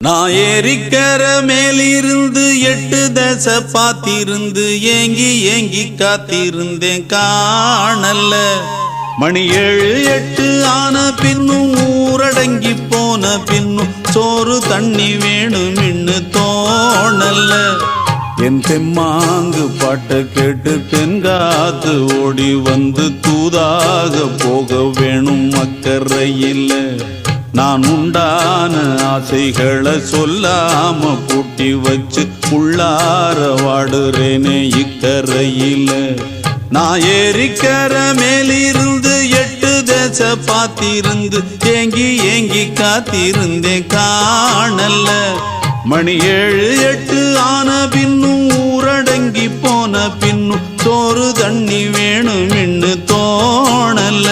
நான் ஏரிக்கர மேலிருந்து 8 தசை பார்த்திருந்து ஏங்கி ஏங்கி காத்திருந்தேன் காணல்ல. மணி 7 8 ஆன பின்னும் ஊரடங்கி போன பின்னும் சோறு தண்ணி வேணும் இன்னு தோணல்ல. என் தெம்மாங்கு பாட்டை கேட்டு தென்காத்து ஓடி வந்து தூதாக போக வேணும் அக்கறையில். நான் உண்டான ஆசைகளை சொல்லாம பூட்டி வச்சு உள்ளார வாடுறேனே இக்கரையில. நான் ஏரிக்கர மேலிருந்து 8 தசை பார்த்திருந்து ஏங்கி ஏங்கி காத்திருந்தேன் காணல்ல. மணி 7 8 ஆன பின்னும் ஊரடங்கி போன பின்னும் சோறு தண்ணி வேணும் இன்னு தோணல்ல.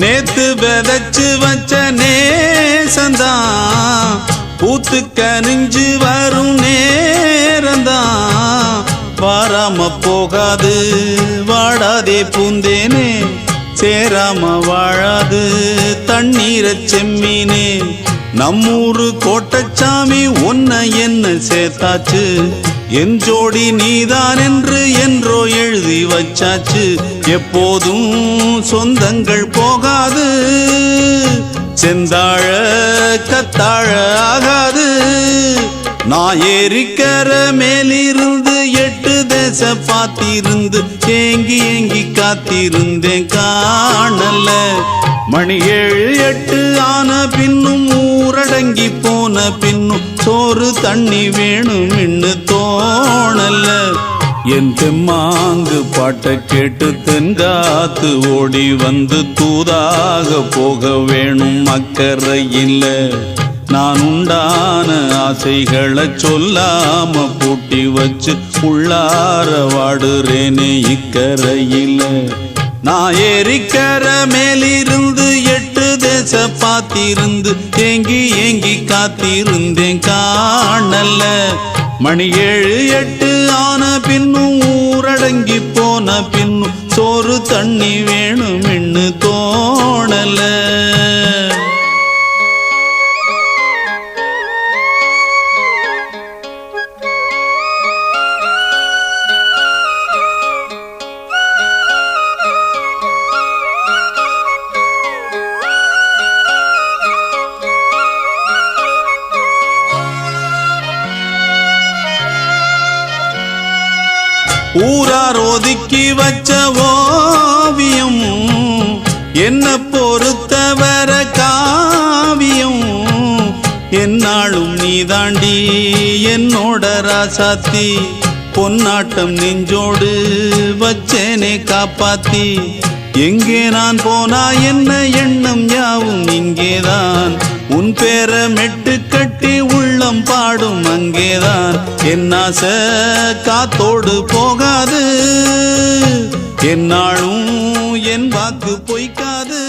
நேத்து விதைச்சு வச்ச நேசந்தான் பூத்து கனிஞ்சு வரும் நேரந்தான். வாராம போகாது வாடாதே பூந்தேனே, சேராம வாழாது தண்ணீரை செம்மீனே. நம்மூரு கோட்டச்சாமி ஒன்ன என்ன சேர்த்தாச்சு, என் ஜோடி நீதான் என்று என்றோ எழுதி வச்சாச்சு. எப்போதும் சொந்தங்கள் போகாது, செந்தாழ கத்தாழ ஆகாது. நான் ஏரிக்கர மேலிருந்து 8 தசை பார்த்திருந்து ஏங்கி ஏங்கி காத்திருந்தேன் காணல்ல. மணி 7 8 ஆன பின்னும் ஊரடங்கி போன பின்னும் சோறு தண்ணி வேணும் இன்னு தோணல்ல. என் தெம்மாங்கு பாட்டை கேட்டு தென்காத்து ஓடி வந்து தூதாக போக வேணும் அக்கறையில். நான் உண்டான ஆசைகளை சொல்லாம பூட்டி வச்சு உள்ளார வாடுறேனே இக்கரையில். நான் ஏரிக்கர மேலிருந்து 8 தசை பார்த்திருந்து ஏங்கி ஏங்கி காத்திருந்தேன் காணல்ல. மணி 7 8 ஆன பின்னும் ஊரடங்கி போன பின்னும் சோறு தண்ணி வேணும் இன்னு தோணல. ஊரார் ஒதுக்கி வச்ச ஓவியம் என்ன பொறுத்தவர காவியம். என்னாலும் நீதாண்டி என்னோட ராசாத்தி, பொன்னாட்டம் நெஞ்சோடு வச்சேனே காப்பாத்தி. எங்கே நான் போனா என்ன எண்ணம் யாவும் இங்கேதான், உன் பேர மெட்டு கட்டி உள்ளம் பாடும் அங்கேதான். என் ஆசை காத்தோடு போகாது, என்னாலும் என் வாக்கு பொய்க்காது.